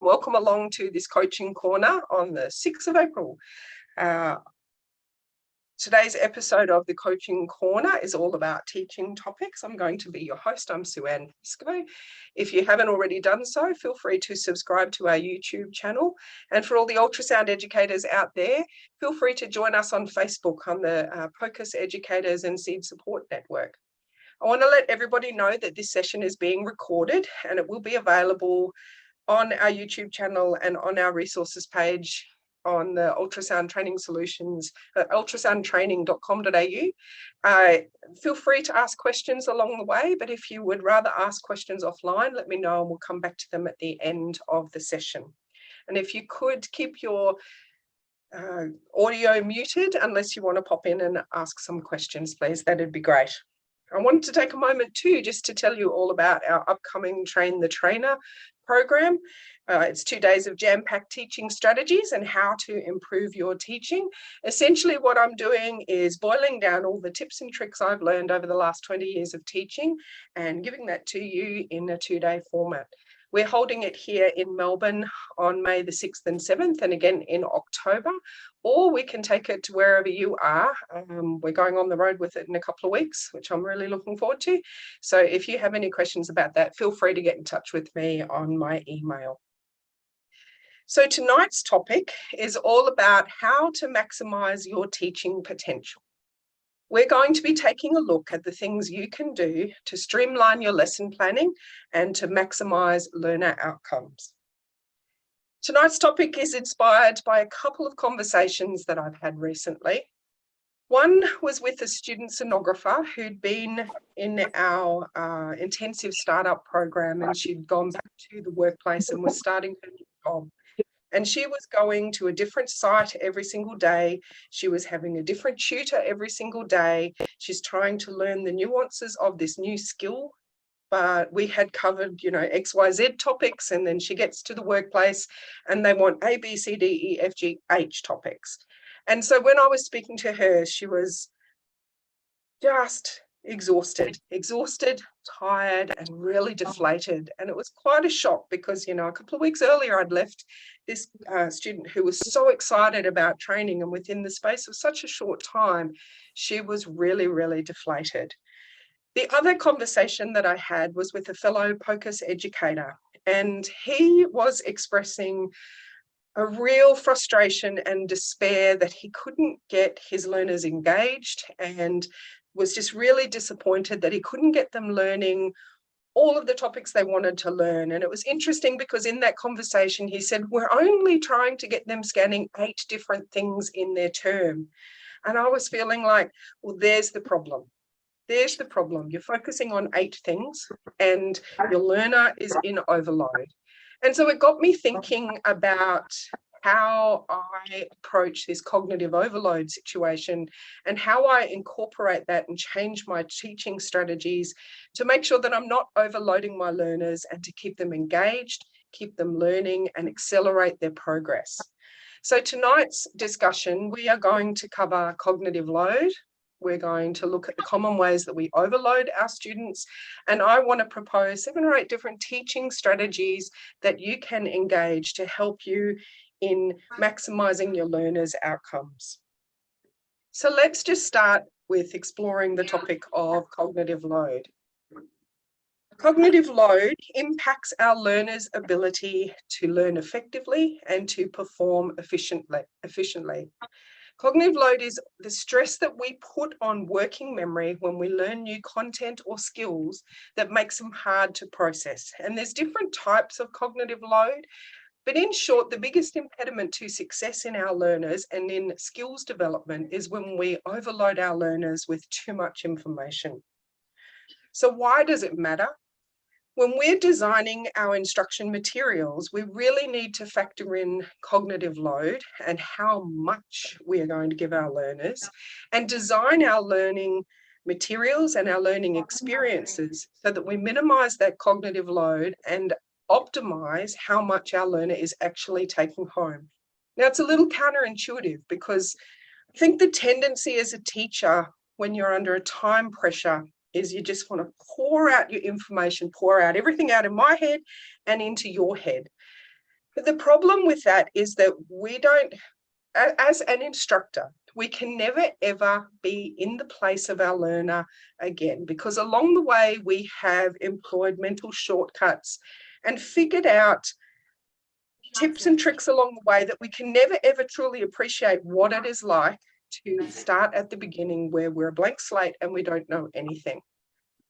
Welcome along to this coaching corner on the 6th of April. Today's episode of the Coaching Corner is all about teaching topics. I'm going to be your host. I'm Suean. If you haven't already done so, feel free to subscribe to our YouTube channel. And for all the ultrasound educators out there, feel free to join us on Facebook on the POCUS Educators and Seed Support Network. I want to let everybody know that this session is being recorded and it will be available on our YouTube channel and on our resources page on the Ultrasound Training Solutions, ultrasoundtraining.com.au. Feel free to ask questions along the way, but if you would rather ask questions offline, let me know and we'll come back to them at the end of the session. And if you could keep your audio muted unless you want to pop in and ask some questions, please, that'd be great. I wanted to take a moment too, just to tell you all about our upcoming Train the Trainer program. It's 2 days of jam-packed teaching strategies and how to improve your teaching. Essentially what I'm doing is boiling down all the tips and tricks I've learned over the last 20 years of teaching and giving that to you in a 2-day format. We're holding it here in Melbourne on May the 6th and 7th and again in October, or we can take it to wherever you are. We're going on the road with it in a couple of weeks, which I'm really looking forward to. So if you have any questions about that, feel free to get in touch with me on my email. So tonight's topic is all about how to maximize your teaching potential. We're going to be taking a look at the things you can do to streamline your lesson planning and to maximize learner outcomes. Tonight's topic is inspired by a couple of conversations that I've had recently. One was with a student sonographer who'd been in our intensive startup program, and she'd gone back to the workplace and was starting her new job. And she was going to a different site every single day. She was having a different tutor every single day. She's trying to learn the nuances of this new skill. But we had covered, X, Y, Z topics, and then she gets to the workplace and they want A, B, C, D, E, F, G, H topics. And so when I was speaking to her, she was just exhausted, tired, and really deflated. And it was quite a shock because, a couple of weeks earlier, I'd left this student who was so excited about training, and within the space of such a short time, she was really, really deflated. The other conversation that I had was with a fellow POCUS educator, and he was expressing a real frustration and despair that he couldn't get his learners engaged and was just really disappointed that he couldn't get them learning all of the topics they wanted to learn. And it was interesting because in that conversation, he said, we're only trying to get them scanning 8 different things in their term. And I was feeling like, well, there's the problem. There's the problem. You're focusing on 8 things and your learner is in overload. And so it got me thinking about how I approach this cognitive overload situation and how I incorporate that and change my teaching strategies to make sure that I'm not overloading my learners and to keep them engaged, keep them learning and accelerate their progress. So tonight's discussion, we are going to cover cognitive load. We're going to look at the common ways that we overload our students. And I want to propose 7 or 8 different teaching strategies that you can engage to help you in maximizing your learners' outcomes. So let's just start with exploring the topic of cognitive load. Cognitive load impacts our learners' ability to learn effectively and to perform efficiently. Cognitive load is the stress that we put on working memory when we learn new content or skills that makes them hard to process. And there's different types of cognitive load, but in short, the biggest impediment to success in our learners and in skills development is when we overload our learners with too much information. So why does it matter? When we're designing our instruction materials, we really need to factor in cognitive load and how much we are going to give our learners and design our learning materials and our learning experiences so that we minimize that cognitive load and optimize how much our learner is actually taking home. Now, it's a little counterintuitive because I think the tendency as a teacher when you're under a time pressure is you just want to pour out your information, pour out everything out in my head and into your head. But the problem with that is that we don't, as an instructor, we can never ever be in the place of our learner again, because along the way we have employed mental shortcuts and figured out tips and tricks along the way that we can never ever truly appreciate what it is like to start at the beginning where we're a blank slate and we don't know anything.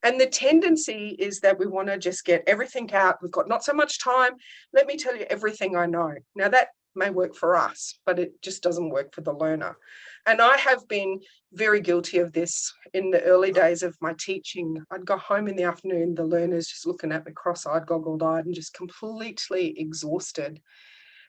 And the tendency is that we want to just get everything out. We've got not so much time. Let me tell you everything I know. Now that may work for us, but it just doesn't work for the learner. And I have been very guilty of this in the early days of my teaching. I'd go home in the afternoon, the learner's just looking at me cross-eyed, goggled-eyed, and just completely exhausted.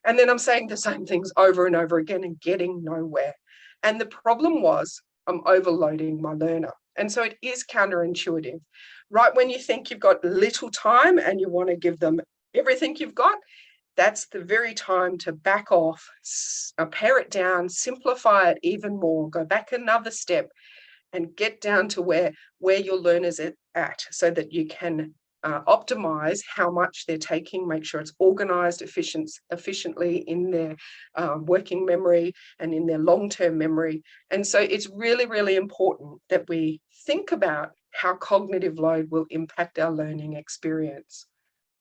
And then I'm saying the same things over and over again and getting nowhere. And the problem was I'm overloading my learner. And so it is counterintuitive. Right when you think you've got little time and you want to give them everything you've got, that's the very time to back off, pare it down, simplify it even more, go back another step and get down to where your learner's at so that you can optimize how much they're taking, make sure it's organized efficiently in their working memory and in their long-term memory. And so it's really, really important that we think about how cognitive load will impact our learning experience.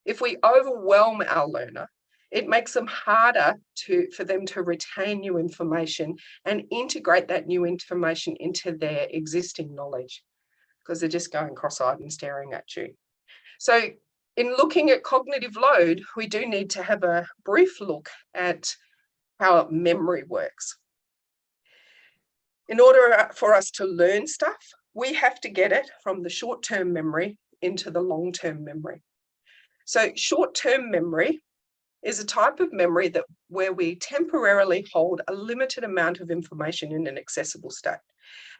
If we overwhelm our learner, it makes them harder for them to retain new information and integrate that new information into their existing knowledge, because they're just going cross-eyed and staring at you. So in looking at cognitive load, we do need to have a brief look at how memory works. In order for us to learn stuff, we have to get it from the short-term memory into the long-term memory. So short-term memory is a type of memory where we temporarily hold a limited amount of information in an accessible state.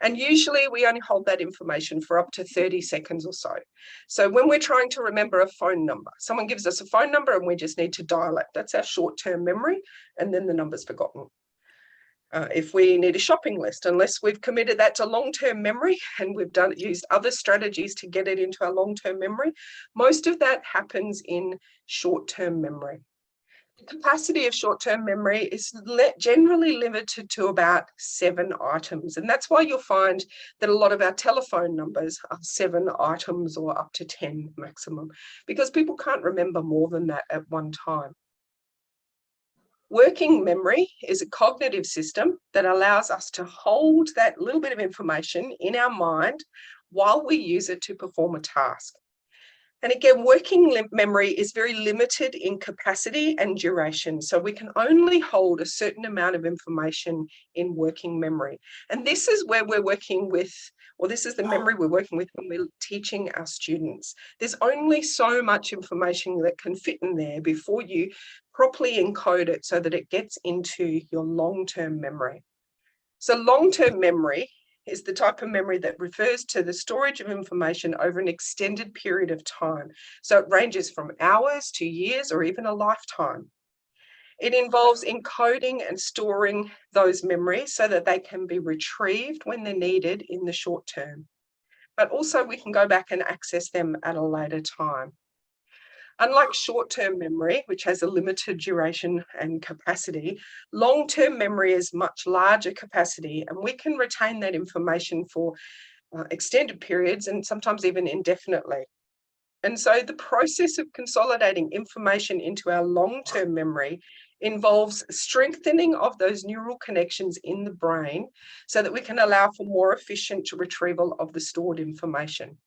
And usually we only hold that information for up to 30 seconds or so. So when we're trying to remember a phone number, someone gives us a phone number and we just need to dial it. That's our short-term memory, and then the number's forgotten. If we need a shopping list, unless we've committed that to long-term memory and we've used other strategies to get it into our long-term memory, most of that happens in short-term memory. The capacity of short-term memory is generally limited to about 7 items. And that's why you'll find that a lot of our telephone numbers are 7 items or up to 10 maximum, because people can't remember more than that at one time. Working memory is a cognitive system that allows us to hold that little bit of information in our mind while we use it to perform a task. And again, working memory is very limited in capacity and duration. So we can only hold a certain amount of information in working memory. And this is where we're working with, or this is the memory we're working with when we're teaching our students. There's only so much information that can fit in there before you properly encode it so that it gets into your long-term memory. So long-term memory is the type of memory that refers to the storage of information over an extended period of time. So it ranges from hours to years or even a lifetime. It involves encoding and storing those memories so that they can be retrieved when they're needed in the short term. But also we can go back and access them at a later time. Unlike short-term memory, which has a limited duration and capacity, long-term memory is much larger capacity, and we can retain that information for extended periods and sometimes even indefinitely. And so the process of consolidating information into our long-term memory involves strengthening of those neural connections in the brain so that we can allow for more efficient retrieval of the stored information.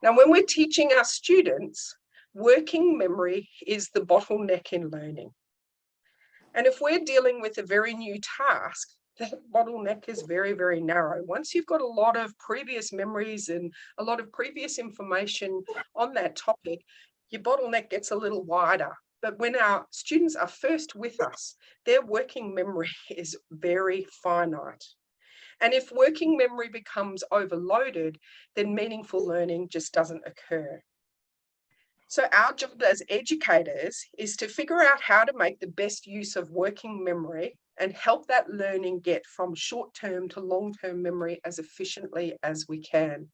Now, when we're teaching our students, working memory is the bottleneck in learning. And if we're dealing with a very new task, that bottleneck is very, very narrow. Once you've got a lot of previous memories and a lot of previous information on that topic, your bottleneck gets a little wider. But when our students are first with us, their working memory is very finite. And if working memory becomes overloaded, then meaningful learning just doesn't occur. So our job as educators is to figure out how to make the best use of working memory and help that learning get from short-term to long-term memory as efficiently as we can.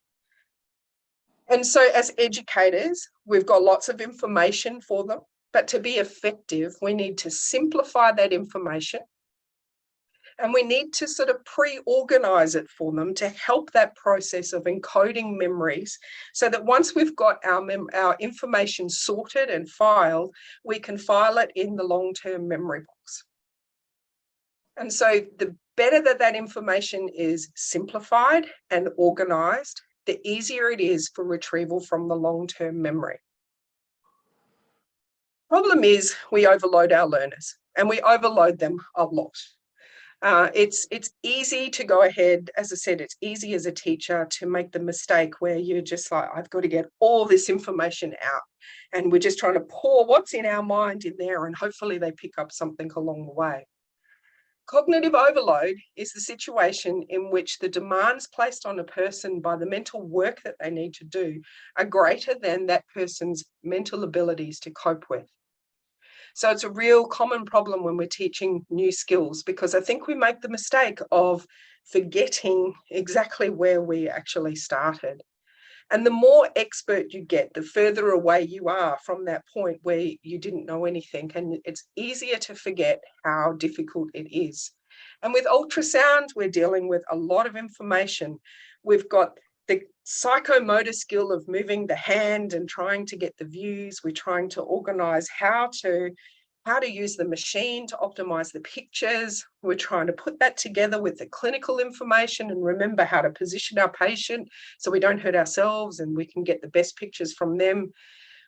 And so as educators, we've got lots of information for them. But to be effective, we need to simplify that information, and we need to sort of pre-organize it for them to help that process of encoding memories, so that once we've got our information sorted and filed, we can file it in the long-term memory box. And so the better that information is simplified and organized, the easier it is for retrieval from the long-term memory. Problem is, we overload our learners, and we overload them a lot. It's easy to go ahead, as I said, it's easy as a teacher to make the mistake where you're just like, I've got to get all this information out, and we're just trying to pour what's in our mind in there, and hopefully they pick up something along the way. Cognitive overload is the situation in which the demands placed on a person by the mental work that they need to do are greater than that person's mental abilities to cope with. So it's a real common problem when we're teaching new skills, because I think we make the mistake of forgetting exactly where we actually started. And the more expert you get, the further away you are from that point where you didn't know anything. And it's easier to forget how difficult it is. And with ultrasound, we're dealing with a lot of information. We've got the psychomotor skill of moving the hand and trying to get the views. We're trying to organize how to use the machine to optimize the pictures. We're trying to put that together with the clinical information and remember how to position our patient so we don't hurt ourselves and we can get the best pictures from them.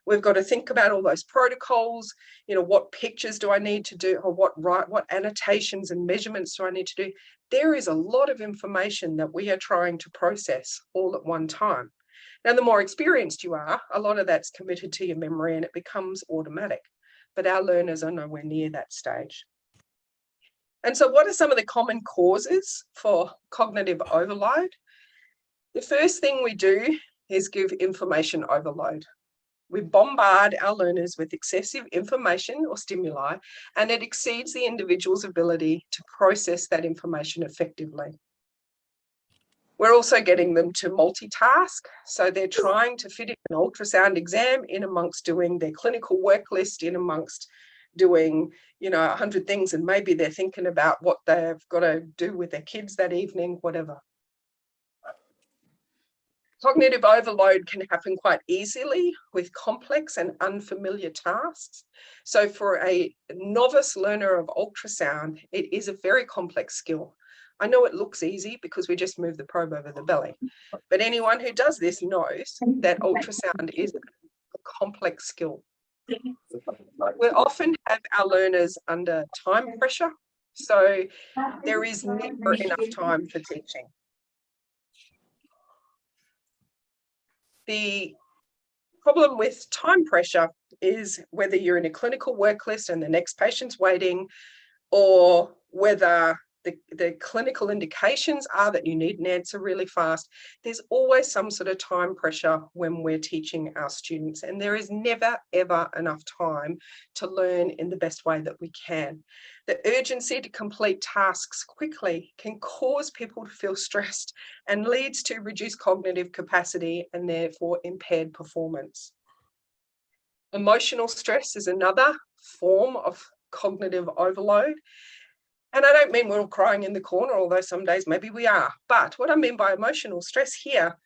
We've got to think about all those protocols, what pictures do I need to do, or what annotations and measurements do I need to do? There is a lot of information that we are trying to process all at one time. Now, the more experienced you are, a lot of that's committed to your memory and it becomes automatic. But our learners are nowhere near that stage. And so what are some of the common causes for cognitive overload? The first thing we do is give information overload. We bombard our learners with excessive information or stimuli, and it exceeds the individual's ability to process that information effectively. We're also getting them to multitask. So they're trying to fit in an ultrasound exam in amongst doing their clinical work list, in amongst doing, 100 things, and maybe they're thinking about what they've got to do with their kids that evening, whatever. Cognitive overload can happen quite easily with complex and unfamiliar tasks. So for a novice learner of ultrasound, it is a very complex skill. I know it looks easy because we just move the probe over the belly, but anyone who does this knows that ultrasound is a complex skill. We often have our learners under time pressure, so there is never enough time for teaching. The problem with time pressure is whether you're in a clinical work list and the next patient's waiting, or whether the clinical indications are that you need an answer really fast. There's always some sort of time pressure when we're teaching our students, and there is never, ever enough time to learn in the best way that we can. The urgency to complete tasks quickly can cause people to feel stressed and leads to reduced cognitive capacity and therefore impaired performance. Emotional stress is another form of cognitive overload. And I don't mean we're all crying in the corner, although some days maybe we are. But what I mean by emotional stress here,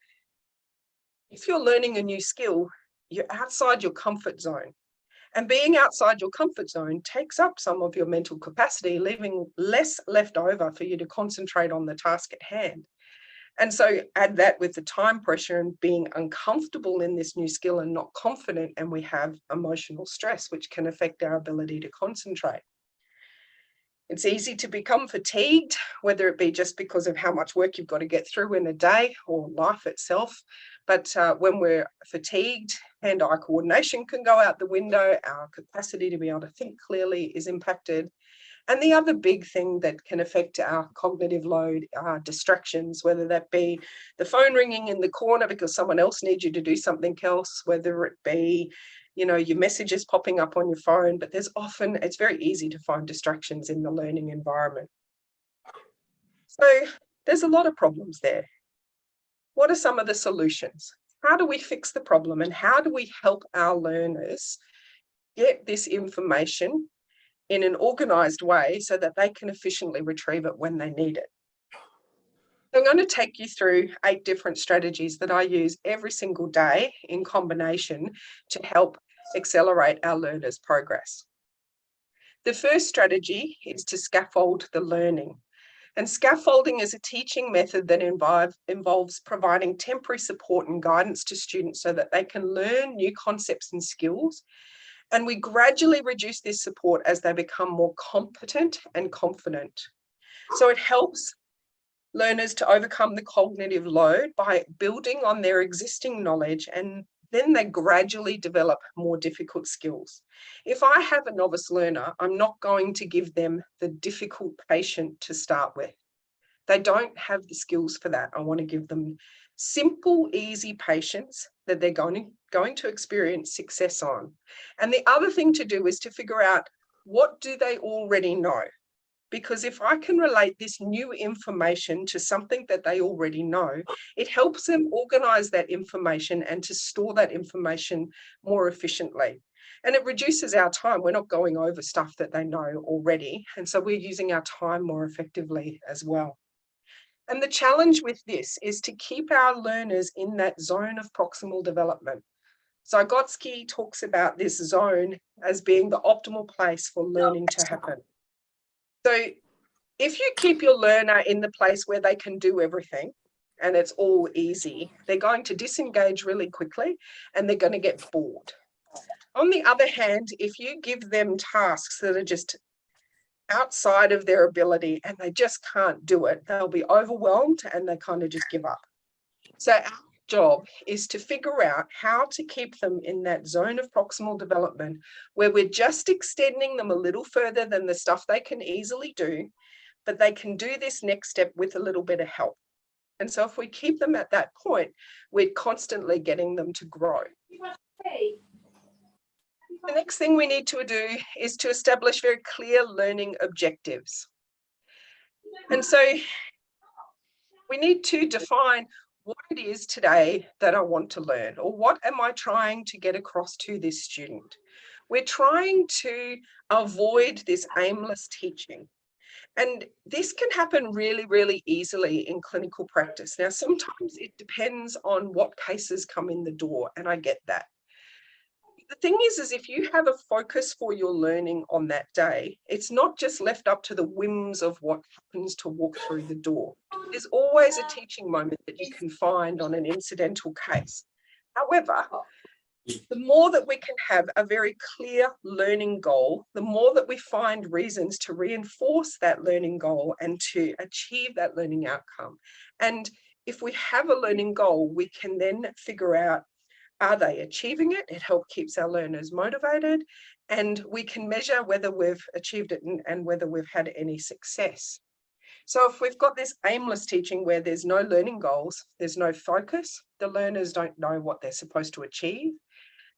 if you're learning a new skill, you're outside your comfort zone. And being outside your comfort zone takes up some of your mental capacity, leaving less left over for you to concentrate on the task at hand. And so add that with the time pressure and being uncomfortable in this new skill and not confident, and we have emotional stress, which can affect our ability to concentrate. It's easy to become fatigued, whether it be just because of how much work you've got to get through in a day or life itself. But when we're fatigued, hand-eye coordination can go out the window. Our capacity to be able to think clearly is impacted. And the other big thing that can affect our cognitive load are distractions, whether that be the phone ringing in the corner because someone else needs you to do something else, whether it be your messages popping up on your phone, but it's very easy to find distractions in the learning environment. So there's a lot of problems there. What are some of the solutions? How do we fix the problem, and how do we help our learners get this information in an organised way so that they can efficiently retrieve it when they need it. I'm going to take you through 8 different strategies that I use every single day in combination to help accelerate our learners' progress. The first strategy is to scaffold the learning. And scaffolding is a teaching method that involves providing temporary support and guidance to students so that they can learn new concepts and skills. And we gradually reduce this support as they become more competent and confident. So it helps learners to overcome the cognitive load by building on their existing knowledge, and then they gradually develop more difficult skills. If I have a novice learner, I'm not going to give them the difficult patient to start with. They don't have the skills for that. I want to give them simple, easy patients that they're going to experience success on. And the other thing to do is to figure out, what do they already know? Because if I can relate this new information to something that they already know, it helps them organize that information and to store that information more efficiently. And it reduces our time. We're not going over stuff that they know already. And so we're using our time more effectively as well. And the challenge with this is to keep our learners in that zone of proximal development. Vygotsky talks about this zone as being the optimal place for learning to happen. So if you keep your learner in the place where they can do everything and it's all easy, they're going to disengage really quickly and they're going to get bored. On the other hand, if you give them tasks that are just outside of their ability and they just can't do it, they'll be overwhelmed and they kind of just give up. So our job is to figure out how to keep them in that zone of proximal development where we're just extending them a little further than the stuff they can easily do, but they can do this next step with a little bit of help. And so if we keep them at that point, we're constantly getting them to grow. The next thing we need to do is to establish very clear learning objectives. And so we need to define what it is today that I want to learn, or what am I trying to get across to this student? We're trying to avoid this aimless teaching. And this can happen really, really easily in clinical practice. Now, sometimes it depends on what cases come in the door, and I get that. The thing is if you have a focus for your learning on that day, it's not just left up to the whims of what happens to walk through the door. There's always a teaching moment that you can find on an incidental case. However, the more that we can have a very clear learning goal, the more that we find reasons to reinforce that learning goal and to achieve that learning outcome. And if we have a learning goal, we can then figure out, are they achieving it? It helps keeps our learners motivated, and we can measure whether we've achieved it and whether we've had any success. So if we've got this aimless teaching where there's no learning goals, there's no focus, the learners don't know what they're supposed to achieve,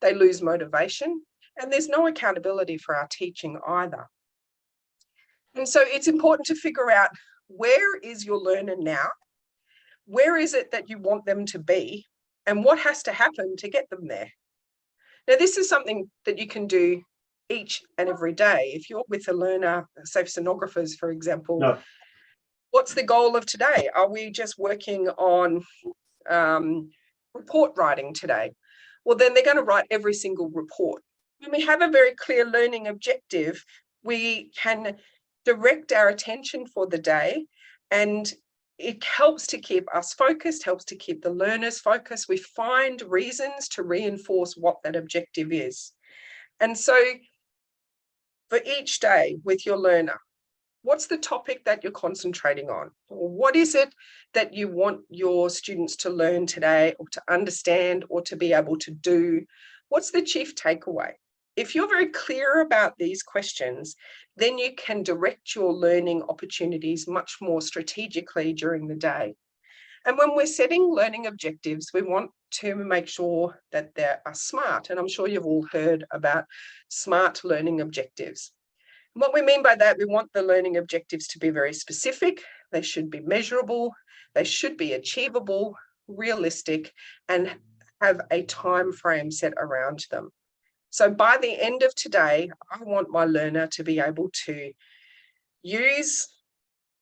they lose motivation, and there's no accountability for our teaching either. And so it's important to figure out, where is your learner now? Where is it that you want them to be? And what has to happen to get them there? Now, this is something that you can do each and every day. If you're with a learner, say sonographers, for example, what's the goal of today? Are we just working on report writing today? Well, then they're going to write every single report. When we have a very clear learning objective, we can direct our attention for the day, and it helps to keep us focused, helps to keep the learners focused. We find reasons to reinforce what that objective is. And so for each day with your learner, what's the topic that you're concentrating on? Or what is it that you want your students to learn today, or to understand, or to be able to do? What's the chief takeaway? If you're very clear about these questions, then you can direct your learning opportunities much more strategically during the day. And when we're setting learning objectives, we want to make sure that they are smart. And I'm sure you've all heard about SMART learning objectives. And what we mean by that, we want the learning objectives to be very specific. They should be measurable. They should be achievable, realistic, and have a time frame set around them. So by the end of today, I want my learner to be able to use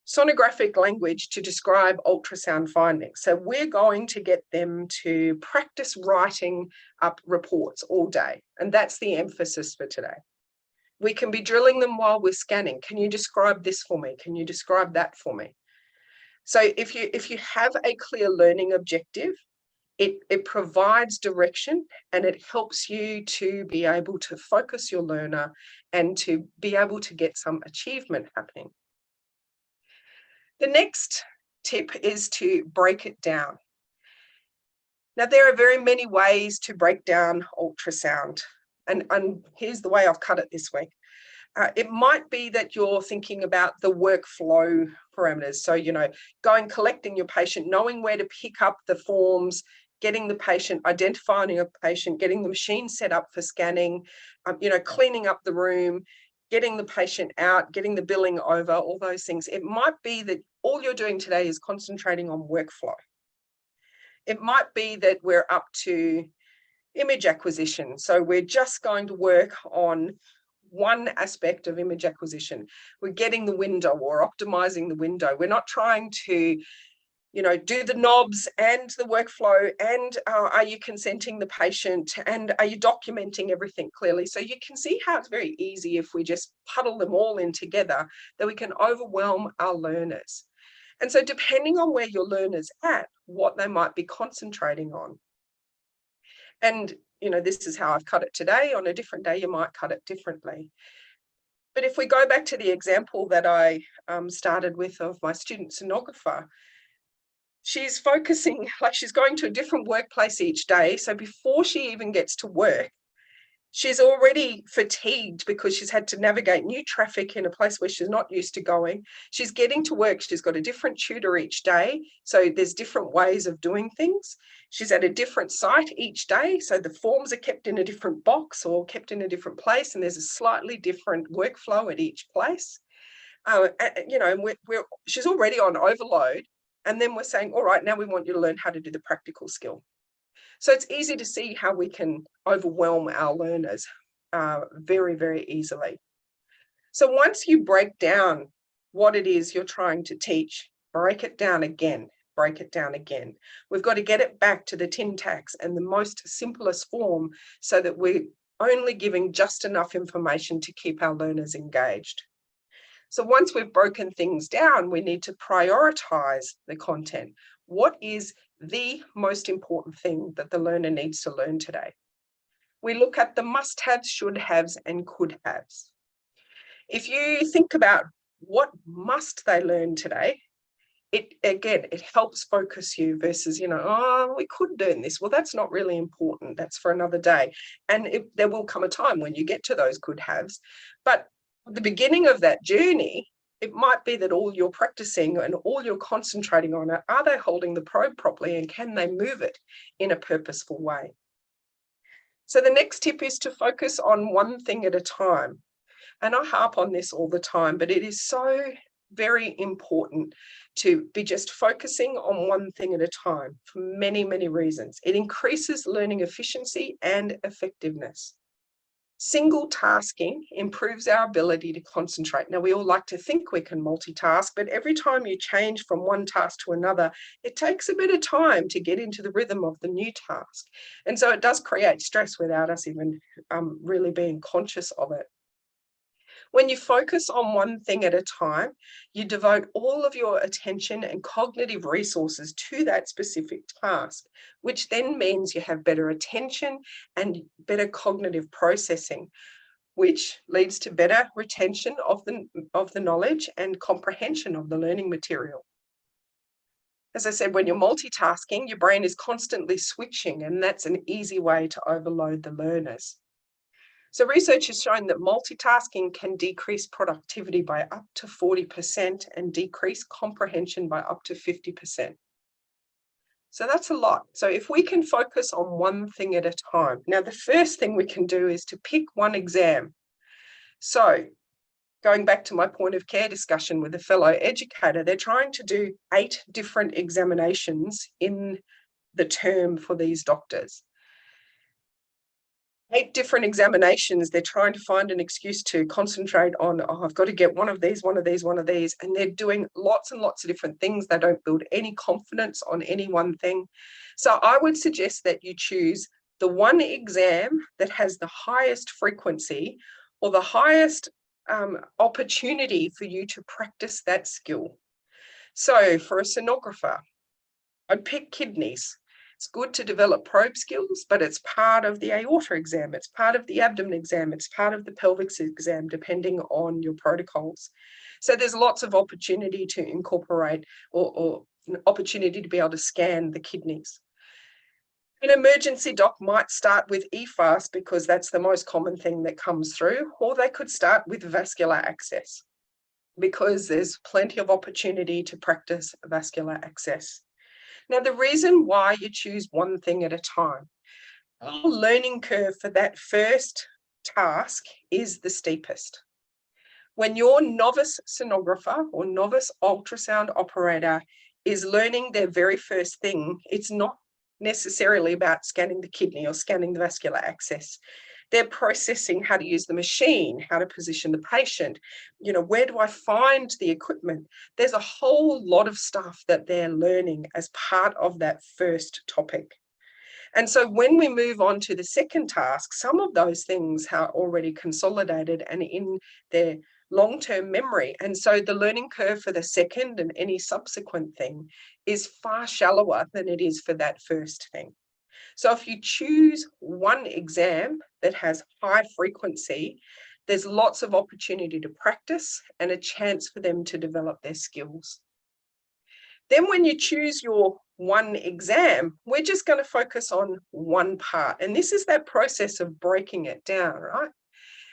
sonographic language to describe ultrasound findings. So we're going to get them to practice writing up reports all day. And that's the emphasis for today. We can be drilling them while we're scanning. Can you describe this for me? Can you describe that for me? So if you have a clear learning objective, it provides direction and it helps you to be able to focus your learner and to be able to get some achievement happening. The next tip is to break it down. Now, there are very many ways to break down ultrasound, and here's the way I've cut it this week. It might be that you're thinking about the workflow parameters. So, collecting your patient, knowing where to pick up the forms, getting the patient, identifying a patient, getting the machine set up for scanning, cleaning up the room, getting the patient out, getting the billing over, all those things. It might be that all you're doing today is concentrating on workflow. It might be that we're up to image acquisition. So we're just going to work on one aspect of image acquisition. We're getting the window or optimizing the window. We're not trying to, do the knobs and the workflow, and are you consenting the patient, and are you documenting everything clearly? So you can see how it's very easy if we just puddle them all in together, that we can overwhelm our learners. And so depending on where your learner's at, what they might be concentrating on. And, this is how I've cut it today. On a different day, you might cut it differently. But if we go back to the example that I started with of my student sonographer, she's focusing, like she's going to a different workplace each day. So before she even gets to work, she's already fatigued because she's had to navigate new traffic in a place where she's not used to going. She's getting to work. She's got a different tutor each day. So there's different ways of doing things. She's at a different site each day. So the forms are kept in a different box or kept in a different place. And there's a slightly different workflow at each place. She's already on overload. And then we're saying, all right, now we want you to learn how to do the practical skill. So it's easy to see how we can overwhelm our learners very, very easily. So once you break down what it is you're trying to teach, break it down again, break it down again. We've got to get it back to the tin tacks and the most simplest form so that we're only giving just enough information to keep our learners engaged. So once we've broken things down, we need to prioritize the content. What is the most important thing that the learner needs to learn today? We look at the must-haves, should-haves, and could-haves. If you think about what must they learn today, it helps focus you versus, we could learn this. Well, that's not really important. That's for another day. And there will come a time when you get to those could-haves. But at the beginning of that journey, it might be that all you're practicing and all you're concentrating on are they holding the probe properly and can they move it in a purposeful way? So the next tip is to focus on one thing at a time. And I harp on this all the time, but it is so very important to be just focusing on one thing at a time for many, many reasons. It increases learning efficiency and effectiveness. Single tasking improves our ability to concentrate. Now, we all like to think we can multitask, but every time you change from one task to another, it takes a bit of time to get into the rhythm of the new task. And so it does create stress without us even really being conscious of it. When you focus on one thing at a time, you devote all of your attention and cognitive resources to that specific task, which then means you have better attention and better cognitive processing, which leads to better retention of the knowledge and comprehension of the learning material. As I said, when you're multitasking, your brain is constantly switching, and that's an easy way to overload the learners. So research has shown that multitasking can decrease productivity by up to 40% and decrease comprehension by up to 50%. So that's a lot. So if we can focus on one thing at a time. Now, the first thing we can do is to pick one exam. So going back to my point of care discussion with a fellow educator, they're trying to do 8 different examinations in the term for these doctors. 8 different examinations. They're trying to find an excuse to concentrate on, oh, I've got to get one of these, and they're doing lots and lots of different things. They don't build any confidence on any one thing. So I would suggest that you choose the one exam that has the highest frequency or the highest opportunity for you to practice that skill. So for a sonographer, I'd pick kidneys. It's good to develop probe skills, but it's part of the aorta exam, it's part of the abdomen exam, it's part of the pelvic exam, depending on your protocols. So there's lots of opportunity to incorporate or an opportunity to be able to scan the kidneys. An emergency doc might start with EFAST because that's the most common thing that comes through, or they could start with vascular access because there's plenty of opportunity to practice vascular access. Now, the reason why you choose one thing at a time, our learning curve for that first task is the steepest. When your novice sonographer or novice ultrasound operator is learning their very first thing, it's not necessarily about scanning the kidney or scanning the vascular access. They're processing how to use the machine, how to position the patient, where do I find the equipment? There's a whole lot of stuff that they're learning as part of that first topic. And so when we move on to the second task, some of those things are already consolidated and in their long-term memory. And so the learning curve for the second and any subsequent thing is far shallower than it is for that first thing. So if you choose one exam that has high frequency, there's lots of opportunity to practice and a chance for them to develop their skills. Then when you choose your one exam, we're just going to focus on one part. And this is that process of breaking it down, right?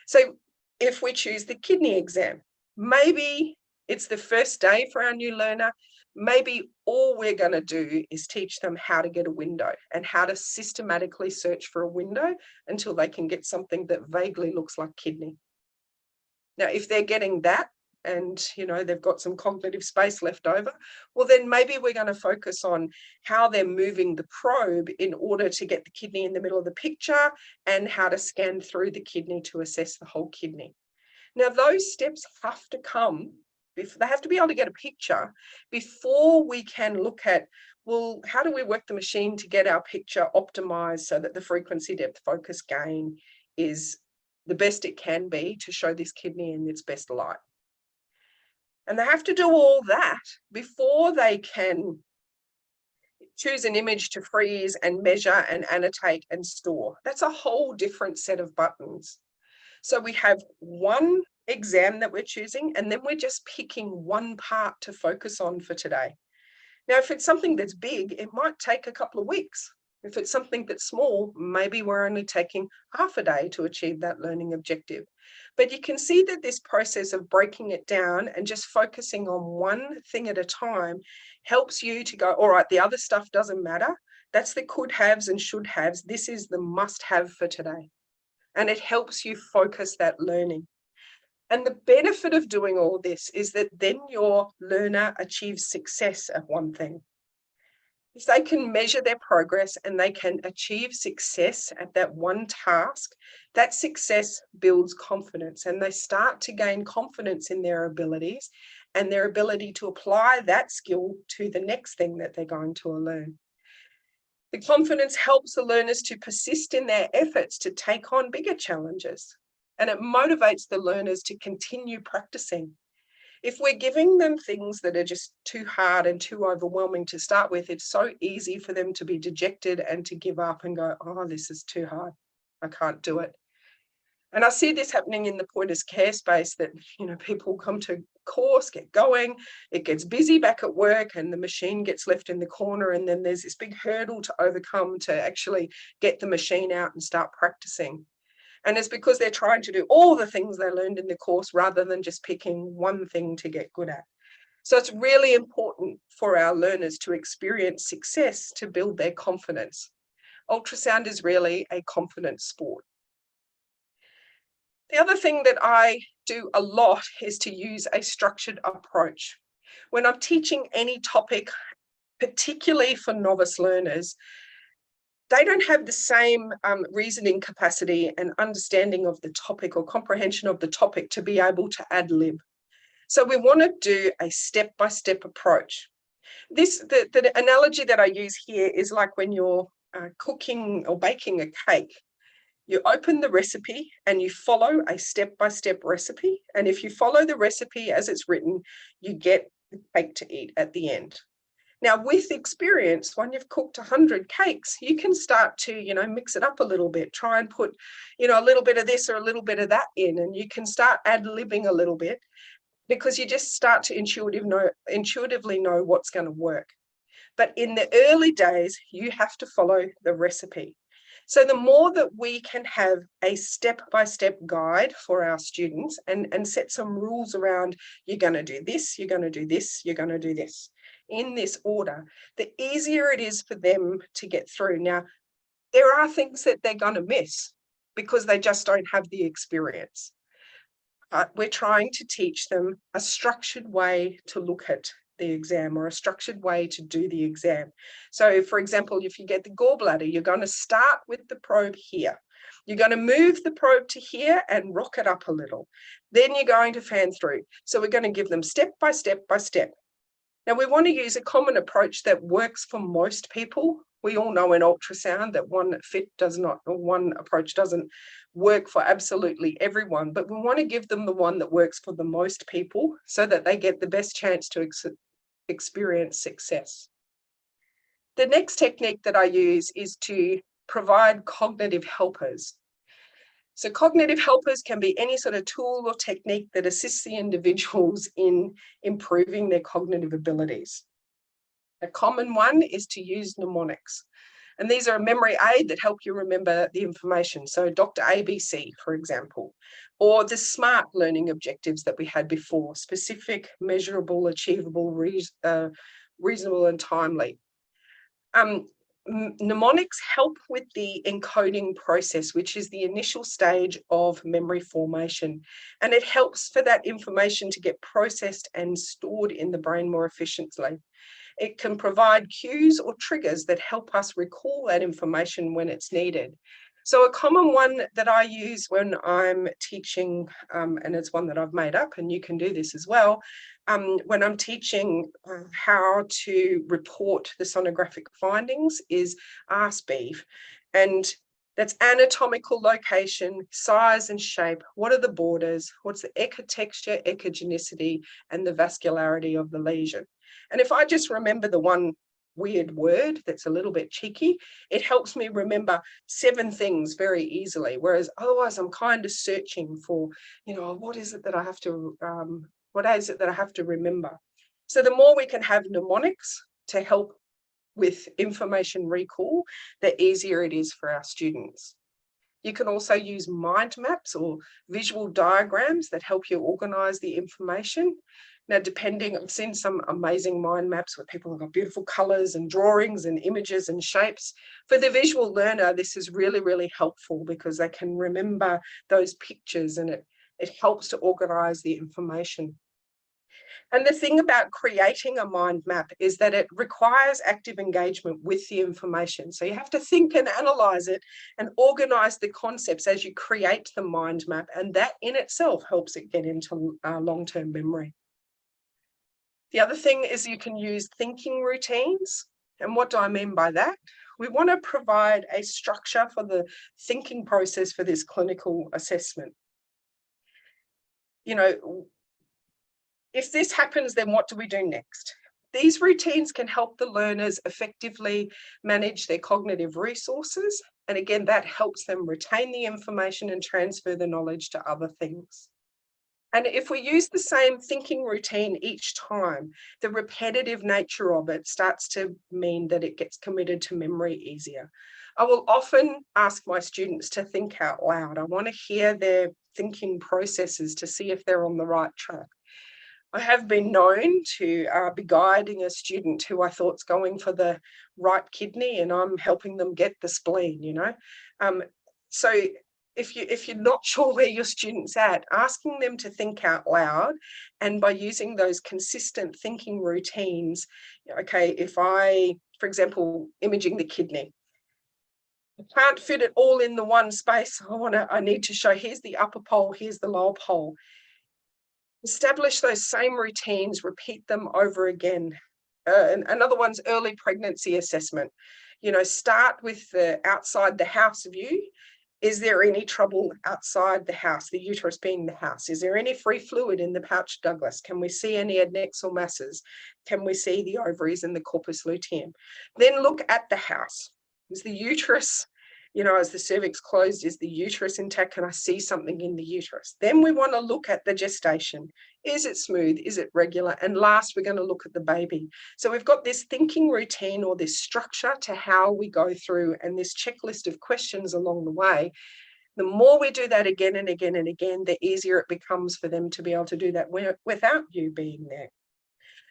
So if we choose the kidney exam, maybe it's the first day for our new learner. Maybe all we're going to do is teach them how to get a window and how to systematically search for a window until they can get something that vaguely looks like kidney. Now, if they're getting that and, they've got some cognitive space left over, well, then maybe we're going to focus on how they're moving the probe in order to get the kidney in the middle of the picture and how to scan through the kidney to assess the whole kidney. Now, those steps have to come. They have to be able to get a picture before we can look at, well, how do we work the machine to get our picture optimized so that the frequency, depth, focus gain is the best it can be to show this kidney in its best light. And they have to do all that before they can choose an image to freeze and measure and annotate and store. That's a whole different set of buttons. So we have one exam that we're choosing, and then we're just picking one part to focus on for today. Now, if it's something that's big, it might take a couple of weeks. If it's something that's small, maybe we're only taking half a day to achieve that learning objective. But you can see that this process of breaking it down and just focusing on one thing at a time helps you to go, all right, the other stuff doesn't matter. That's the could haves and should haves. This is the must have for today. And it helps you focus that learning. And the benefit of doing all this is that then your learner achieves success at one thing. If they can measure their progress and they can achieve success at that one task, that success builds confidence, and they start to gain confidence in their abilities and their ability to apply that skill to the next thing that they're going to learn. The confidence helps the learners to persist in their efforts to take on bigger challenges, and it motivates the learners to continue practicing. If we're giving them things that are just too hard and too overwhelming to start with, it's so easy for them to be dejected and to give up and go, oh, this is too hard. I can't do it. And I see this happening in the point of care space that, people come to course, get going, it gets busy back at work and the machine gets left in the corner, and then there's this big hurdle to overcome to actually get the machine out and start practicing. And it's because they're trying to do all the things they learned in the course rather than just picking one thing to get good at. So it's really important for our learners to experience success to build their confidence. Ultrasound is really a confidence sport. The other thing that I do a lot is to use a structured approach. When I'm teaching any topic, particularly for novice learners, they don't have the same reasoning capacity and understanding of the topic or comprehension of the topic to be able to ad lib. So we want to do a step-by-step approach. The analogy that I use here is like when you're cooking or baking a cake. You open the recipe and you follow a step-by-step recipe. And if you follow the recipe as it's written, you get the cake to eat at the end. Now, with experience, when you've cooked 100 cakes, you can start to, mix it up a little bit, try and put, a little bit of this or a little bit of that in, and you can start ad-libbing a little bit because you just start to intuitively know what's going to work. But in the early days, you have to follow the recipe. So the more that we can have a step-by-step guide for our students and set some rules around, you're going to do this, you're going to do this, you're going to do this, in this order, the easier it is for them to get through. Now, there are things that they're going to miss because they just don't have the experience. We're trying to teach them a structured way to look at the exam or a structured way to do the exam. So, for example, if you get the gallbladder, you're going to start with the probe here. You're going to move the probe to here and rock it up a little. Then you're going to fan through. So we're going to give them step by step by step. Now, we want to use a common approach that works for most people. We all know in ultrasound that one approach doesn't work for absolutely everyone, but we want to give them the one that works for the most people so that they get the best chance to experience success. The next technique that I use is to provide cognitive helpers. So cognitive helpers can be any sort of tool or technique that assists the individuals in improving their cognitive abilities. A common one is to use mnemonics. And these are a memory aid that help you remember the information. So Dr. ABC, for example, or the SMART learning objectives that we had before: specific, measurable, achievable, reasonable, and timely. Mnemonics help with the encoding process, which is the initial stage of memory formation. And it helps for that information to get processed and stored in the brain more efficiently. It can provide cues or triggers that help us recall that information when it's needed. So a common one that I use when I'm teaching, and it's one that I've made up, and you can do this as well, when I'm teaching how to report the sonographic findings, is AEST. And that's anatomical location, size and shape. What are the borders? What's the echotexture, echogenicity, and the vascularity of the lesion? And if I just remember the one weird word that's a little bit cheeky, it helps me remember 7 things very easily. Whereas otherwise I'm kind of searching for, what is it that I have to remember? So the more we can have mnemonics to help with information recall, the easier it is for our students. You can also use mind maps or visual diagrams that help you organize the information. Now, I've seen some amazing mind maps where people have got beautiful colors and drawings and images and shapes. For the visual learner, this is really, really helpful because they can remember those pictures, and it helps to organize the information. And the thing about creating a mind map is that it requires active engagement with the information. So you have to think and analyze it and organize the concepts as you create the mind map. And that in itself helps it get into long-term memory. The other thing is you can use thinking routines. And what do I mean by that? We want to provide a structure for the thinking process for this clinical assessment. If this happens, then what do we do next? These routines can help the learners effectively manage their cognitive resources. And again, that helps them retain the information and transfer the knowledge to other things. And if we use the same thinking routine each time, the repetitive nature of it starts to mean that it gets committed to memory easier. I will often ask my students to think out loud. I want to hear their thinking processes to see if they're on the right track. I have been known to be guiding a student who I thought's going for the right kidney, and I'm helping them get the spleen, So if you're not sure where your student's at, asking them to think out loud, and by using those consistent thinking routines, okay, if I, for example, imaging the kidney, I can't fit it all in the one space. I need to show, here's the upper pole, here's the lower pole. Establish those same routines, repeat them over again. Another one's early pregnancy assessment. Start with the outside the house view. Is there any trouble outside the house, the uterus being the house? Is there any free fluid in the pouch Douglas? Can we see any adnexal masses? Can we see the ovaries and the corpus luteum? Then look at the house. Is the uterus, as the cervix closed, is the uterus intact? Can I see something in the uterus? Then we want to look at the gestation. Is it smooth? Is it regular? And last, we're going to look at the baby. So we've got this thinking routine or this structure to how we go through, and this checklist of questions along the way. The more we do that again and again and again, the easier it becomes for them to be able to do that without you being there.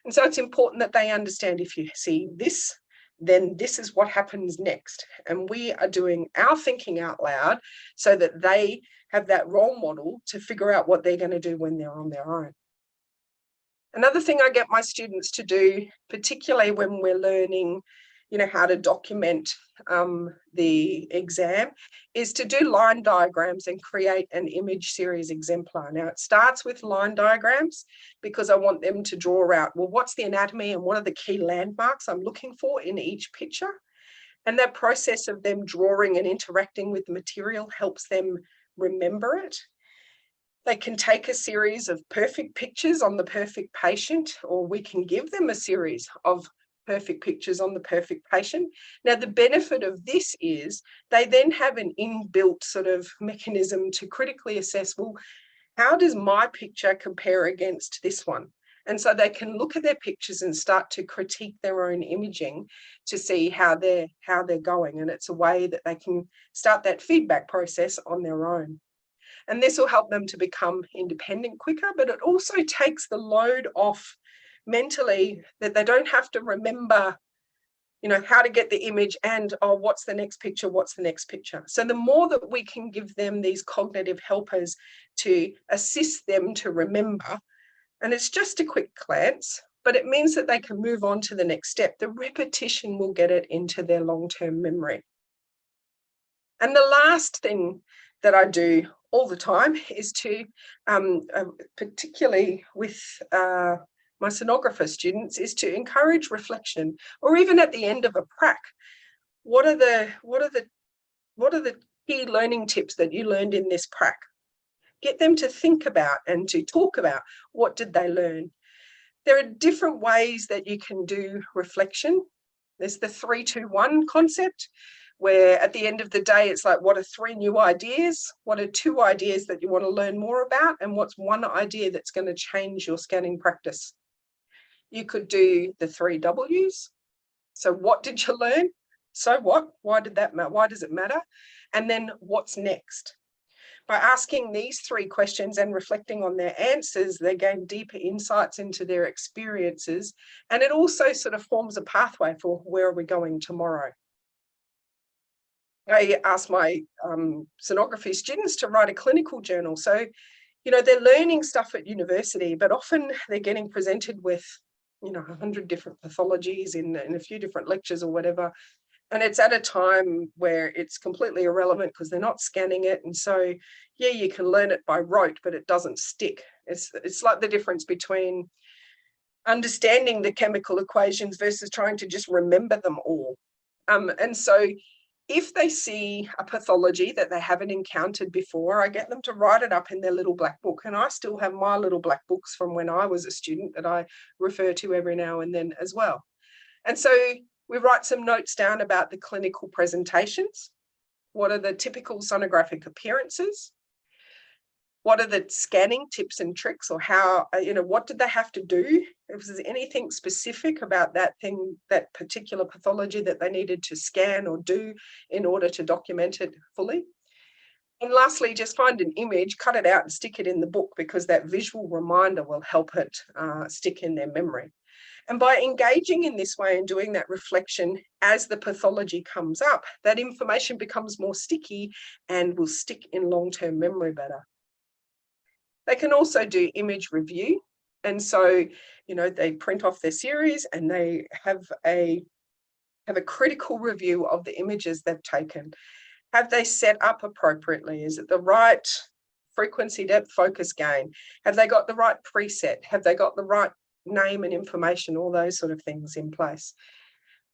And so it's important that they understand, if you see this, then this is what happens next. And we are doing our thinking out loud so that they have that role model to figure out what they're going to do when they're on their own. Another thing I get my students to do, particularly when we're learning, how to document the exam, is to do line diagrams and create an image series exemplar. Now, it starts with line diagrams because I want them to draw out, well, what's the anatomy and what are the key landmarks I'm looking for in each picture? And that process of them drawing and interacting with the material helps them remember it. They can take a series of perfect pictures on the perfect patient, or we can give them a series of perfect pictures on the perfect patient. Now, the benefit of this is they then have an inbuilt sort of mechanism to critically assess, well, how does my picture compare against this one? And so they can look at their pictures and start to critique their own imaging to see how they're going. And it's a way that they can start that feedback process on their own. And this will help them to become independent quicker, but it also takes the load off mentally, that they don't have to remember, how to get the image and, oh, what's the next picture? What's the next picture? So the more that we can give them these cognitive helpers to assist them to remember, and it's just a quick glance, but it means that they can move on to the next step. The repetition will get it into their long-term memory. And the last thing that I do all the time is to, particularly with my sonographer students, is to encourage reflection, or even at the end of a prac. What are the key learning tips that you learned in this prac? Get them to think about and to talk about what did they learn. There are different ways that you can do reflection. There's the 3-2-1 concept, where at the end of the day, it's like, what are 3 new ideas? What are 2 ideas that you want to learn more about? And what's 1 idea that's going to change your scanning practice? You could do the 3 W's. So what did you learn? So what? Why did that matter? Why does it matter? And then what's next? By asking these 3 questions and reflecting on their answers, they gain deeper insights into their experiences. And it also sort of forms a pathway for where are we going tomorrow. I asked my sonography students to write a clinical journal. So, they're learning stuff at university, but often they're getting presented with, 100 different pathologies in a few different lectures or whatever. And it's at a time where it's completely irrelevant because they're not scanning it. And so, yeah, you can learn it by rote, but it doesn't stick. It's like the difference between understanding the chemical equations versus trying to just remember them all. And so if they see a pathology that they haven't encountered before, I get them to write it up in their little black book. And I still have my little black books from when I was a student that I refer to every now and then as well. And so we write some notes down about the clinical presentations. What are the typical sonographic appearances? What are the scanning tips and tricks, or how, what did they have to do? If there's anything specific about that thing, that particular pathology that they needed to scan or do in order to document it fully. And lastly, just find an image, cut it out and stick it in the book, because that visual reminder will help it stick in their memory. And by engaging in this way and doing that reflection as the pathology comes up, that information becomes more sticky and will stick in long-term memory better. They can also do image review. And so, they print off their series and they have a have a critical review of the images they've taken. Have they set up appropriately? Is it the right frequency, depth, focus, gain? Have they got the right preset? Have they got the right name and information, all those sort of things in place?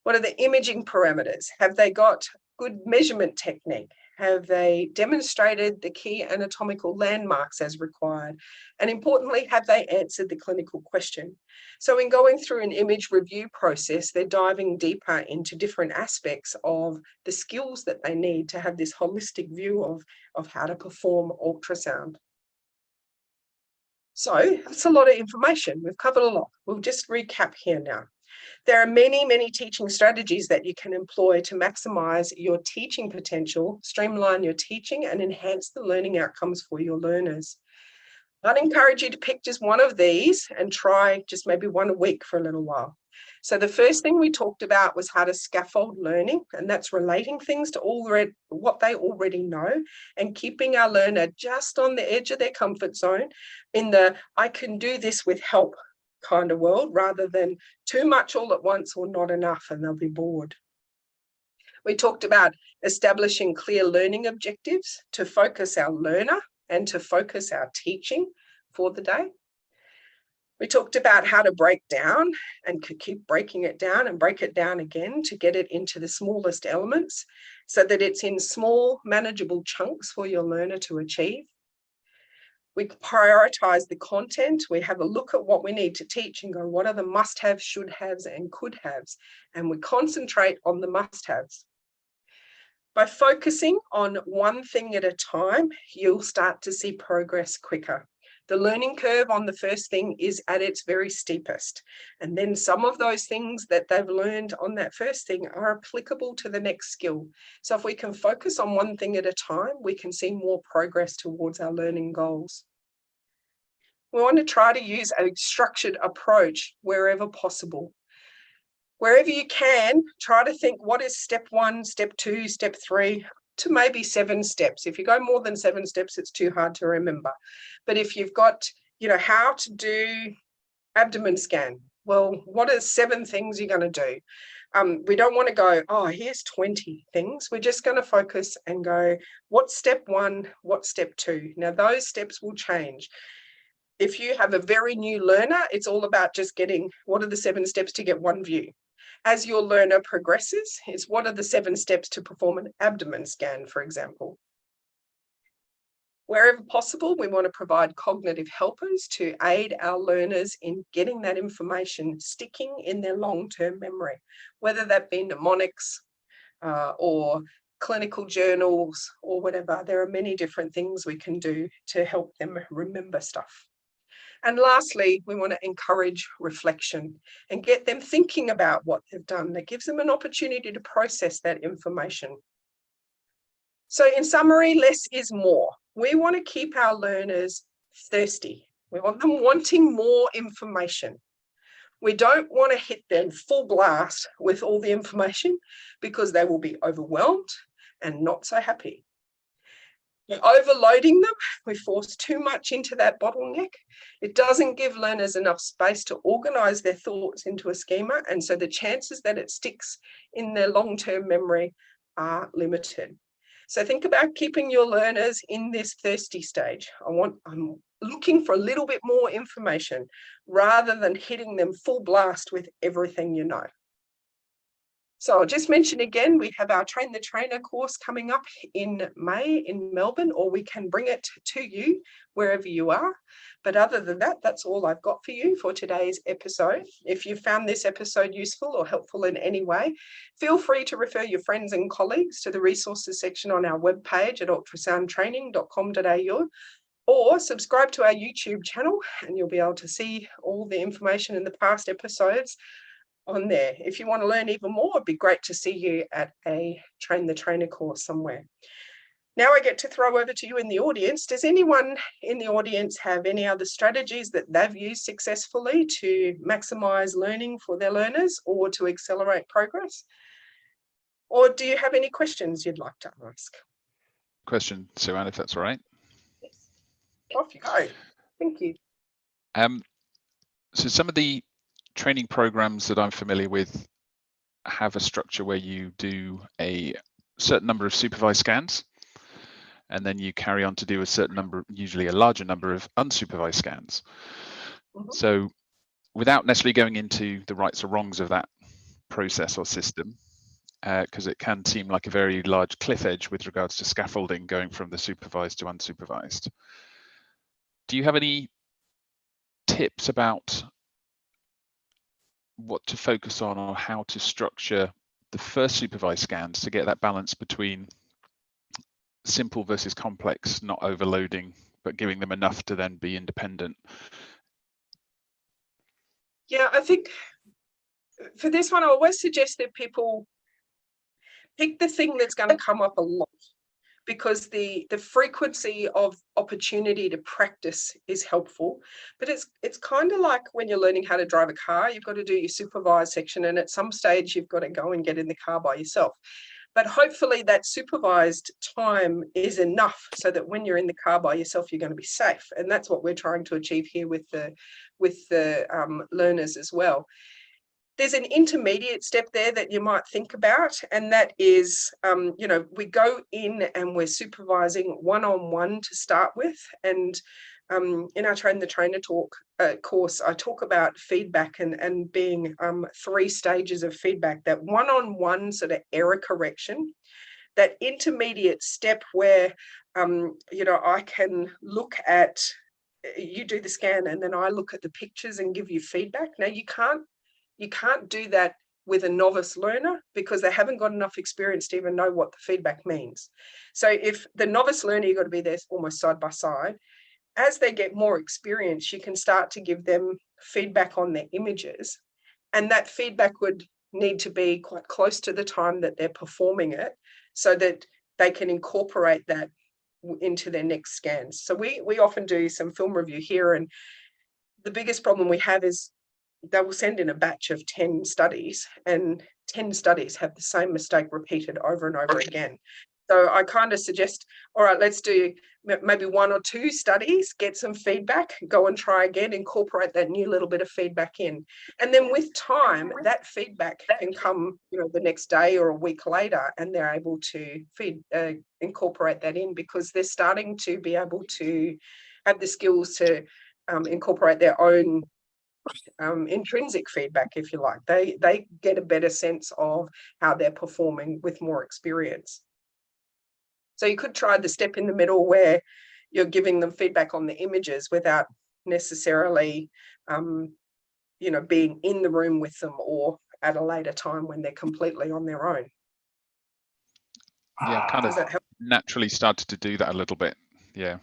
What are the imaging parameters? Have they got good measurement technique? Have they demonstrated the key anatomical landmarks as required? And importantly, have they answered the clinical question? So in going through an image review process, they're diving deeper into different aspects of the skills that they need to have this holistic view of how to perform ultrasound. So that's a lot of information. We've covered a lot. We'll just recap here now. There are many, many teaching strategies that you can employ to maximize your teaching potential, streamline your teaching, and enhance the learning outcomes for your learners. I'd encourage you to pick just one of these and try just maybe one a week for a little while. So the first thing we talked about was how to scaffold learning, and that's relating things to what they already know and keeping our learner just on the edge of their comfort zone in the I can do this with help kind of world, rather than too much all at once or not enough and they'll be bored. We talked about establishing clear learning objectives to focus our learner and to focus our teaching for the day. We talked about how to break down and keep breaking it down and break it down again to get it into the smallest elements so that it's in small, manageable chunks for your learner to achieve. We prioritize the content. We have a look at what we need to teach and go, what are the must-haves, should-haves, and could-haves? And we concentrate on the must-haves. By focusing on one thing at a time, you'll start to see progress quicker. The learning curve on the first thing is at its very steepest. And then some of those things that they've learned on that first thing are applicable to the next skill. So if we can focus on one thing at a time, we can see more progress towards our learning goals. We want to try to use a structured approach wherever possible. Wherever you can, try to think what is step 1, step 2, step 3, to maybe 7 steps. If you go more than 7 steps, it's too hard to remember. But if you've got, how to do abdomen scan, well, what are 7 things you're going to do? We don't want to go, oh, here's 20 things. We're just going to focus and go, what's step 1, what's step 2? Now, those steps will change. If you have a very new learner, it's all about just getting, what are the 7 steps to get one view? As your learner progresses, it's what are the 7 steps to perform an abdomen scan, for example. Wherever possible, we want to provide cognitive helpers to aid our learners in getting that information sticking in their long-term memory, whether that be mnemonics or clinical journals or whatever. There are many different things we can do to help them remember stuff. And lastly, we want to encourage reflection and get them thinking about what they've done. That gives them an opportunity to process that information. So in summary, less is more. We want to keep our learners thirsty. We want them wanting more information. We don't want to hit them full blast with all the information because they will be overwhelmed and not so happy. We're overloading them. We force too much into that bottleneck. It doesn't give learners enough space to organize their thoughts into a schema. And so the chances that it sticks in their long-term memory are limited. So think about keeping your learners in this thirsty stage. I'm looking for a little bit more information rather than hitting them full blast with everything you know. So I'll just mention again, we have our Train the Trainer course coming up in May in Melbourne, or we can bring it to you wherever you are. But other than that, that's all I've got for you for today's episode. If you found this episode useful or helpful in any way, feel free to refer your friends and colleagues to the resources section on our webpage at ultrasoundtraining.com.au, or subscribe to our YouTube channel and you'll be able to see all the information in the past episodes on there. If you want to learn even more, it'd be great to see you at a Train the Trainer course somewhere. Now I get to throw over to you in the audience. Does anyone in the audience have any other strategies that they've used successfully to maximize learning for their learners or to accelerate progress? Or do you have any questions you'd like to ask? Question, Suean, if that's all right. Yes. Off you go. Thank you. So some of the training programs that I'm familiar with have a structure where you do a certain number of supervised scans, and then you carry on to do a certain number, usually a larger number of unsupervised scans. So without necessarily going into the rights or wrongs of that process or system, because it can seem like a very large cliff edge with regards to scaffolding going from the supervised to unsupervised. Do you have any tips about what to focus on or how to structure the first supervised scans to get that balance between simple versus complex, not overloading, but giving them enough to then be independent? Yeah, I think for this one, I always suggest that people pick the thing that's going to come up a lot, because the frequency of opportunity to practice is helpful. But it's kind of like when you're learning how to drive a car, you've got to do your supervised section, and at some stage you've got to go and get in the car by yourself. But hopefully that supervised time is enough so that when you're in the car by yourself, you're going to be safe. And that's what we're trying to achieve here with the learners as well. There's an intermediate step there that you might think about, and that is, we go in and we're supervising one-on-one to start with. And in our Train the Trainer course, I talk about feedback and being 3 stages of feedback: that one-on-one sort of error correction, that intermediate step where, I can look at, you do the scan and then I look at the pictures and give you feedback. Now, you can't do that with a novice learner because they haven't got enough experience to even know what the feedback means. So if the novice learner, you've got to be there almost side by side. As they get more experience, you can start to give them feedback on their images. And that feedback would need to be quite close to the time that they're performing it so that they can incorporate that into their next scans. So we often do some film review here, and the biggest problem we have is they will send in a batch of 10 studies, and 10 studies have the same mistake repeated over and over again. So I kind of suggest, all right, let's do maybe 1 or 2 studies, get some feedback, go and try again, incorporate that new little bit of feedback in. And then with time, that feedback can come, the next day or a week later, and they're able to incorporate that in because they're starting to be able to have the skills to incorporate their own intrinsic feedback, if you like. They get a better sense of how they're performing with more experience. So you could try the step in the middle where you're giving them feedback on the images without necessarily, being in the room with them or at a later time when they're completely on their own. Yeah, kind of naturally started to do that a little bit. Yeah,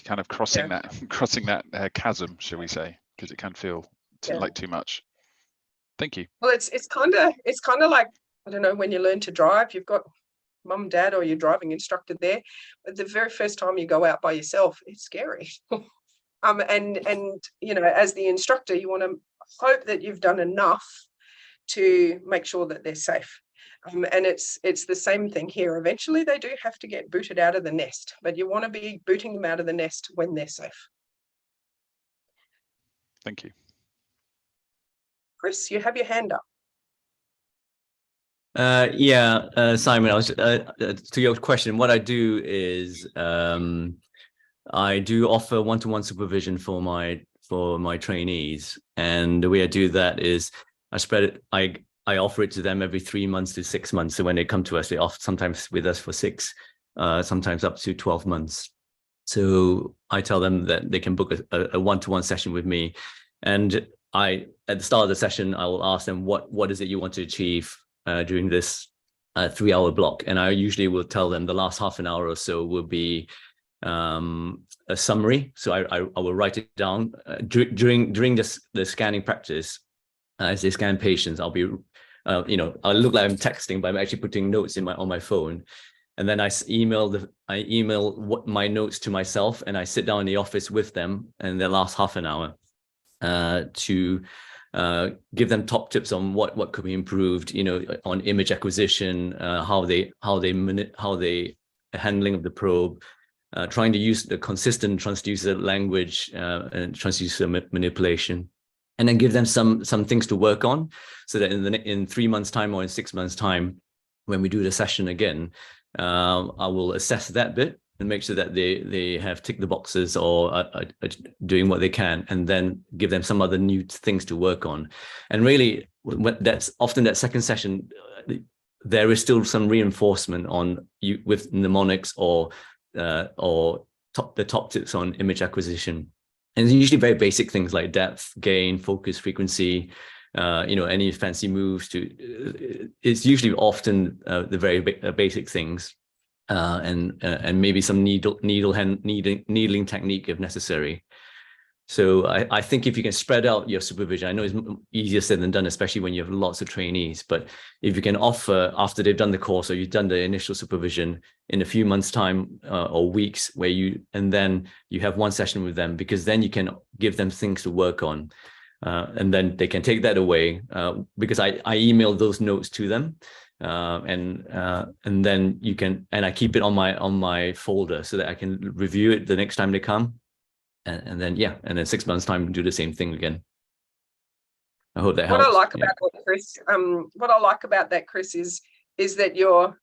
kind of crossing that chasm, shall we say? Because it can feel like too much. Thank you. Well, it's kind of like, I don't know, when you learn to drive, you've got mum, dad, or your driving instructor there. But the very first time you go out by yourself, it's scary. And as the instructor, you want to hope that you've done enough to make sure that they're safe. And it's the same thing here. Eventually, they do have to get booted out of the nest, but you want to be booting them out of the nest when they're safe. Thank you. Chris, you have your hand up. Simon, I was to your question. What I do is I do offer one-to-one supervision for my trainees, and the way I do that is I spread it. I offer it to them every 3 months to 6 months. So when they come to us, they often sometimes with us for 6, sometimes up to 12 months. So I tell them that they can book a one-to-one session with me, and at the start of the session, I will ask them what is it you want to achieve during this 3-hour block, and I usually will tell them the last half an hour or so will be a summary. So I will write it down during the scanning practice. As they scan patients, I'll be I look like I'm texting, but I'm actually putting notes on my phone, and then I email my notes to myself, and I sit down in the office with them in the last half an hour to give them top tips on what could be improved, on image acquisition, how they handling of the probe, trying to use the consistent transducer language and transducer manipulation. and then give them some things to work on, so that in 3 months' time or in 6 months' time, when we do the session again, I will assess that bit and make sure that they have ticked the boxes or are doing what they can, and then give them some other new things to work on. And really, that's often that second session, there is still some reinforcement on you with mnemonics or the top tips on image acquisition. And it's usually very basic things like depth, gain, focus, frequency, any fancy moves it's usually often the very basic things, and maybe some needling technique if necessary. So I think if you can spread out your supervision, I know it's easier said than done, especially when you have lots of trainees, but if you can offer after they've done the course or you've done the initial supervision in a few months' time or weeks, and then you have one session with them, because then you can give them things to work on. And then they can take that away, because I email those notes to them, and then you can, and I keep it on my folder so that I can review it the next time they come, and then 6 months time do the same thing again. I hope that helps. What I like about that, Chris, Chris, is that you're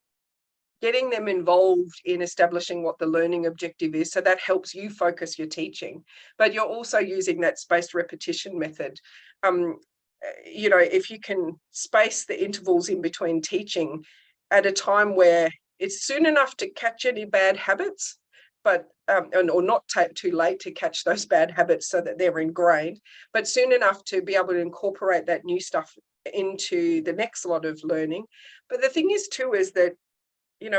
getting them involved in establishing what the learning objective is. So that helps you focus your teaching, but you're also using that spaced repetition method. If you can space the intervals in between teaching at a time where it's soon enough to catch any bad habits, but or not too late to catch those bad habits so that they're ingrained, but soon enough to be able to incorporate that new stuff into the next lot of learning. But the thing is too, is that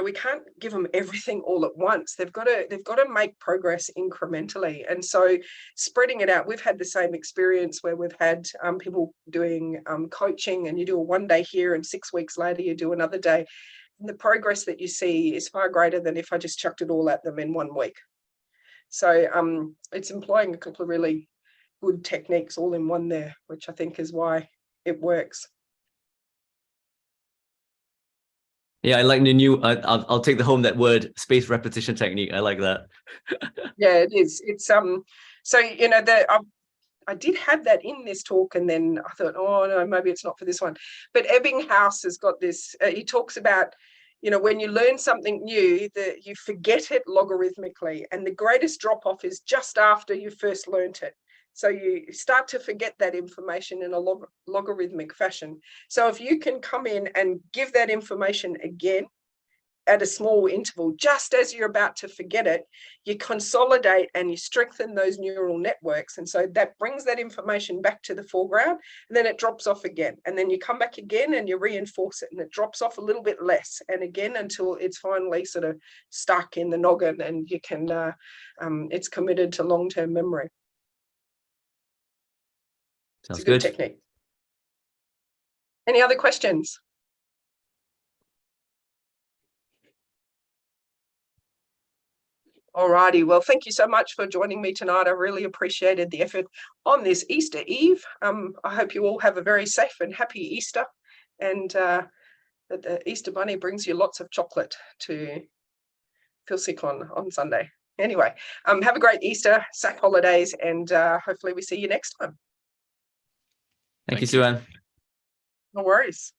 we can't give them everything all at once. They've got to make progress incrementally. And so spreading it out, we've had the same experience where we've had people doing coaching, and you do a 1 day here and 6 weeks later you do another day. And the progress that you see is far greater than if I just chucked it all at them in 1 week. So it's employing a couple of really good techniques all in one there, which I think is why it works. Yeah, I like the new. I'll take the home that word, spaced repetition technique. I like that. Yeah, it is. It's So I did have that in this talk, and then I thought, oh no, maybe it's not for this one. But Ebbinghaus has got this. He talks about, when you learn something new, that you forget it logarithmically, and the greatest drop off is just after you first learnt it. So you start to forget that information in a logarithmic fashion. So if you can come in and give that information again at a small interval, just as you're about to forget it, you consolidate and you strengthen those neural networks. And so that brings that information back to the foreground, and then it drops off again. And then you come back again and you reinforce it, and it drops off a little bit less, and again until it's finally sort of stuck in the noggin, and you can, it's committed to long-term memory. Sounds It's a good good. technique. Any other questions? Alrighty, well, thank you so much for joining me tonight. I really appreciated the effort on this Easter Eve. I hope you all have a very safe and happy Easter, and that the Easter Bunny brings you lots of chocolate to feel sick on Sunday. Anyway, have a great Easter, sack holidays, and hopefully we see you next time. Thank you, Suean. No worries.